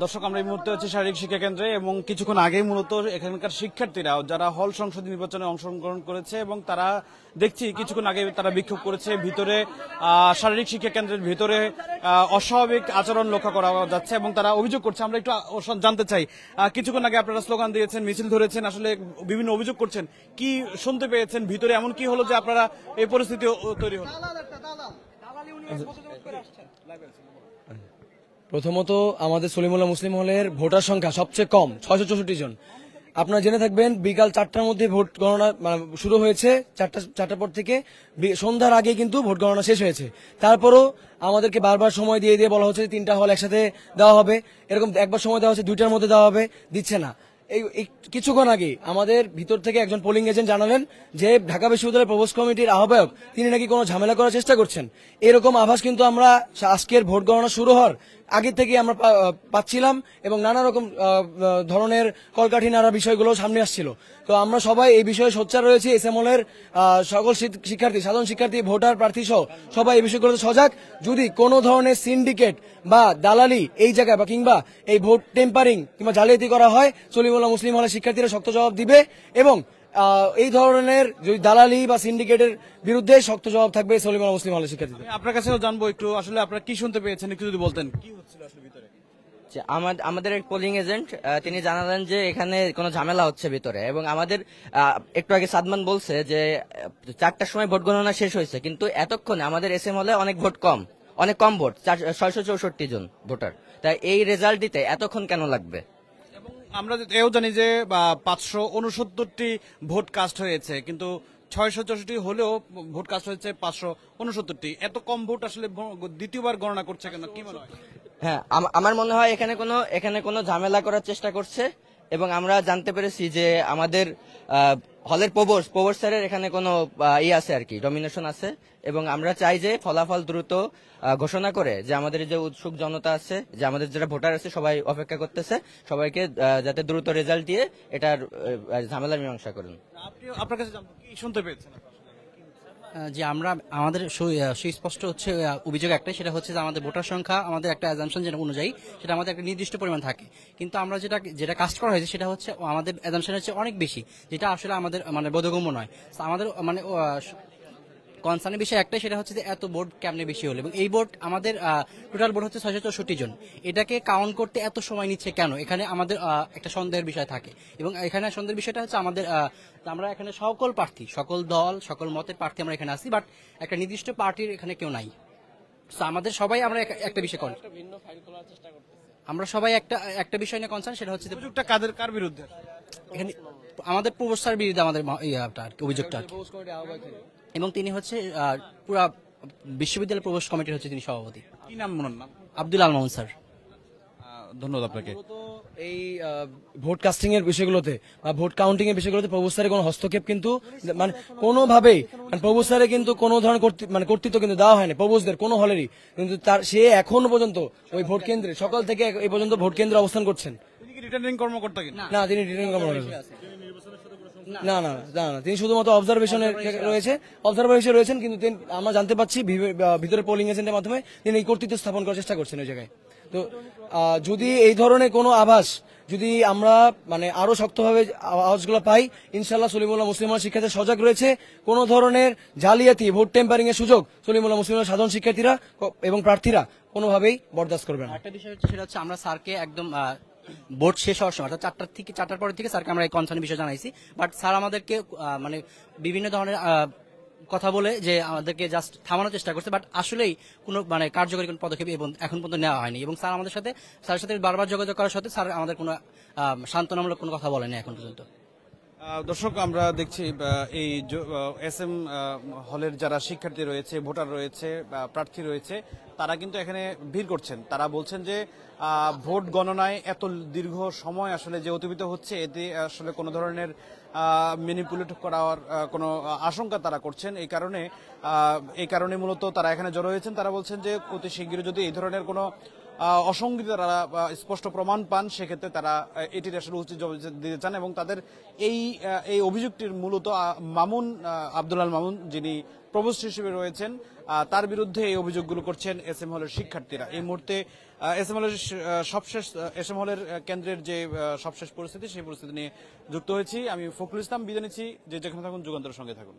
দর্শক, আমরা এই মুহূর্তে হচ্ছে শারীরিক শিক্ষা কেন্দ্রে এবং কিছুক্ষণ আগেই মূলত এখানকার শিক্ষার্থীরা যারা হল সংসদ নির্বাচনে অংশগ্রহণ করেছে এবং তারা দেখছি কিছুক্ষণ আগে তারা বিক্ষোভ করেছে। ভিতরে শারীরিক শিক্ষা কেন্দ্রের ভিতরে অস্বাভাবিক আচরণ লক্ষ্য করা যাচ্ছে এবং তারা অভিযোগ করছে। আমরা একটু জানতে চাই, কিছুক্ষণ আগে আপনারা স্লোগান দিয়েছেন, মিছিল ধরেছেন, আসলে বিভিন্ন অভিযোগ করছেন, কি শুনতে পেয়েছেন? ভিতরে এমন কি হলো যে আপনারা এই পরিস্থিতি তৈরি হলো? প্রথমত আমাদের সলিমুল্লাহ মুসলিম হলের ভোটার সংখ্যা সবচেয়ে কম, 664 জন। আপনারা জেনে থাকবেন বিকাল 4টার মধ্যে ভোট গণনা শুরু হয়েছে। চারটার পর থেকে সন্ধ্যার আগে কিন্তু ভোট গণনা শেষ হয়েছে। তারপরও আমাদেরকে বারবার সময় দিয়ে দিয়ে বলা হচ্ছে 3টা হল একসাথে দেওয়া হবে, এরকম একবার সময় দেওয়া হচ্ছে 2টার মধ্যে দেওয়া হবে, দিচ্ছে না। এই কিছুক্ষণ আগে আমাদের ভিতর থেকে একজন পোলিং এজেন্ট জানালেন যে ঢাকা বিশ্ববিদ্যালয় প্রভোস্ট কমিটির আহ্বায়ক তিনি নাকি কোনো ঝামেলা করার চেষ্টা করছেন। এরকম আভাস কিন্তু আমরা আজকের ভোট গণনা শুরু হওয়ার আগে থেকে আমরা পাচ্ছিলাম এবং নানা রকম ধরনের কলকাঠি নাড়া বিষয়গুলো সামনে আসছিল। তো আমরা সবাই এই বিষয়ে সোচ্চার রয়েছি। এসএমএল সকল শিক্ষার্থী, সাধারণ শিক্ষার্থী, ভোটার প্রার্থী সহ সবাই এই বিষয়গুলোতে সজাগ। যদি কোনো ধরনের সিন্ডিকেট বা দালালি এই জায়গায় বা কিংবা এই ভোট টেম্পারিং কিংবা জালিয়াতি করা হয়, সলিমুল্লাহ মুসলিম হলের শিক্ষার্থীরা শক্ত জবাব দিবে এবং এই ধরনের যদি দালালি বা সিন্ডিকেটের বিরুদ্ধে শক্ত জবাব থাকবে সলিমুল্লাহ মুসলিম হলের শিক্ষার্থীদের। আপনার কাছেও জানবো একটু, আসলে আপনারা কি শুনতে পেয়েছেন একটু যদি বলতেন, কি হচ্ছিল আসলে ভিতরে? আমাদের এক পোলিং এজেন্ট তিনি জানালেন যে এখানে কোনো ঝামেলা হচ্ছে ভিতরে, এবং আমাদের একটু আগে সাদমান বলছে যে 4টার সময় ভোট গণনা শেষ হয়েছে, কিন্তু এতক্ষণে আমাদের এসএম হলে অনেক কম ভোট, 664 জন ভোটার। তাই এই রেজাল্ট দিতে এতক্ষণ কেন লাগবে? আমরা এও জানি যে 569টি ভোট কাস্ট হয়েছে, কিন্তু 664 হলেও ভোট কাস্ট হয়েছে 569টি। এত কম ভোট আসলে দ্বিতীয়বার গণনা করছে কেন, কি মনে হয়? হ্যাঁ, আমার মনে হয় এখানে কোনো ঝামেলা করার চেষ্টা করছে, এবং আমরা জানতে পেরেছি যে আমাদের হলের প্রবোস স্যারের এখানে কোনো আছে আর কি, ডমিনেশন আছে, এবং আমরা চাই যে ফলাফল দ্রুত ঘোষণা করে, যে আমাদের যে উৎসুক জনতা আছে, যে আমাদের যারা ভোটার আছে সবাই অপেক্ষা করতেছে, সবাইকে যাতে দ্রুত রেজাল্ট দিয়ে এটার ঝামেলার মীমাংসা করুন। আপনার কাছে কি শুনতে পেয়েছেন? যে আমাদের সুস্পষ্ট হচ্ছে অভিযোগ একটাই, সেটা হচ্ছে যে আমাদের ভোটার সংখ্যা, আমাদের একটা অ্যাজাম্পশন যেটা অনুযায়ী সেটা আমাদের একটা নির্দিষ্ট পরিমাণ থাকে, কিন্তু আমরা যেটা কাস্ট করা হয়েছে সেটা হচ্ছে আমাদের অ্যাজাম্পশনের চেয়ে অনেক বেশি, যেটা আসলে আমাদের বোধগম্য নয়। আমাদের কনসার্নের বিষয় একটাই, সেটা হচ্ছে যে এত ভোট কেমনে বেশি হলো, এবং এই ভোট আমাদের টোটাল ভোট হচ্ছে 664 জন। এটাকে কাউন্ট করতে এত সময় নিচ্ছে কেন, এখানে আমাদের একটা সন্দেহের বিষয় থাকে। এবং এখানে সন্দেহের বিষয়টা হচ্ছে আমরা এখানে সকল প্রার্থী, সকল দল, সকল মতের প্রার্থী আমরা এখানে আছি, বাট একটা নির্দিষ্ট পার্টির এখানে কেউ নাই। আমাদের সবাই আমরা একটা বিষয় করি, আমরা সবাই একটা বিষয় নিয়ে কনসার্ন, সেটা হচ্ছে কার বিরুদ্ধে? এখানে আমাদের প্রবস্থার বিরুদ্ধে আমাদের অভিযোগটা, এবং তিনি হচ্ছে পুরা বিশ্ববিদ্যালয় প্রবেশ কমিটির হচ্ছে তিনি সভাপতি। কি নাম? নাম আব্দুল আল মামুন স্যার। ধন্যবাদ আপনাকে। এই ভোট কাস্টিং এর বিষয়গুলোতে বা ভোট কাউন্টিং এর বিষয়গুলোতে প্রভোস্টারের কোনো হস্তক্ষেপ কিন্তু কোনোভাবেই প্রভোস্টারে কিন্তু কোনো ধরনের কর্তৃত্ব কিন্তু দেওয়া হয়নি প্রভোস্টদের কোনো হলেরই, কিন্তু সে এখনো পর্যন্ত ওই ভোট কেন্দ্রে সকাল থেকে এই পর্যন্ত ভোট কেন্দ্রে অবস্থান করছেন। রিটার্নিং কর্মকর্তা না, তিনি রিটার্নিং কর্মকর্তা না, তিনি শুধুমাত্র অবজারভেশনের রয়েছেন, কিন্তু আমরা জানতে পাচ্ছি ভিতরে পোলিং এজেন্টের মাধ্যমে তিনি এই কর্তৃত্ব স্থাপন করার চেষ্টা করছেন ওই জায়গায়। তো যদি এই ধরনের কোনো আভাস যদি আমরা আরো শক্তভাবে আওয়াজগুলো পাই, ইনশাল্লাহ সলিমুল্লাহ মুসলিম হলের শিক্ষার্থীরা সজাগ রয়েছে। কোনো ধরনের জালিয়াতি, ভোট টেম্পারিং এর সুযোগ সলিমুল্লাহ মুসলিম হলের সাধারণ শিক্ষার্থীরা এবং প্রার্থীরা কোনোভাবেই বরদাস্ত করবে না। একটা বিষয় হচ্ছে, সেটা হচ্ছে আমরা স্যারকে একদম ভোট শেষ হওয়ার সময়, 4টার পর থেকে স্যারকে আমরা এই কনসার্ন বিষয় জানাইছি, বাট স্যার আমাদেরকে বিভিন্ন ধরনের কথা বলে যে আমাদেরকে জাস্ট থামানোর চেষ্টা করছে, বাট আসলেই কোনো কার্যকরী কোনো পদক্ষেপ এখন পর্যন্ত নেওয়া হয়নি। এবং স্যারের সাথে বারবার যোগাযোগ করার সাথে স্যার আমাদের কোনো সান্ত্বনামূলক কোনো কথা বলেনি এখন পর্যন্ত। দর্শক, আমরা দেখছি এই এসএম হলের যারা শিক্ষার্থী রয়েছে, ভোটার রয়েছে, প্রার্থী রয়েছে, তারা কিন্তু এখানে ভিড় করছেন। তারা বলছেন যে ভোট গণনায় এত দীর্ঘ সময় আসলে যে অতিবাহিত হচ্ছে, এতে আসলে কোনো ধরনের ম্যানিপুলেট করার কোনো আশঙ্কা তারা করছেন। এই কারণে মূলত তারা এখানে জড়ো হয়েছেন। তারা বলছেন যে অতি শীঘ্রই যদি এই ধরনের কোনো অসঙ্গতি তারা স্পষ্ট প্রমাণ পান, সেক্ষেত্রে তারা এটির আসলে উচিত জবাব দিতে চান এবং তাদের এই অভিযোগটির মূলত মামুন আব্দুল মামুন, যিনি প্রভোস্ট হিসেবে রয়েছেন, তার বিরুদ্ধে এই অভিযোগগুলো করছেন এস এম হলের শিক্ষার্থীরা। এই মুহূর্তে এস এম হলের কেন্দ্রের যে সবশেষ পরিস্থিতি, সেই পরিস্থিতি নিয়ে যুক্ত হয়েছি। আমি ফখরুল ইসলাম, বিদায় নিচ্ছি। যেখানে থাকুন, যুগান্তরের সঙ্গে থাকুন।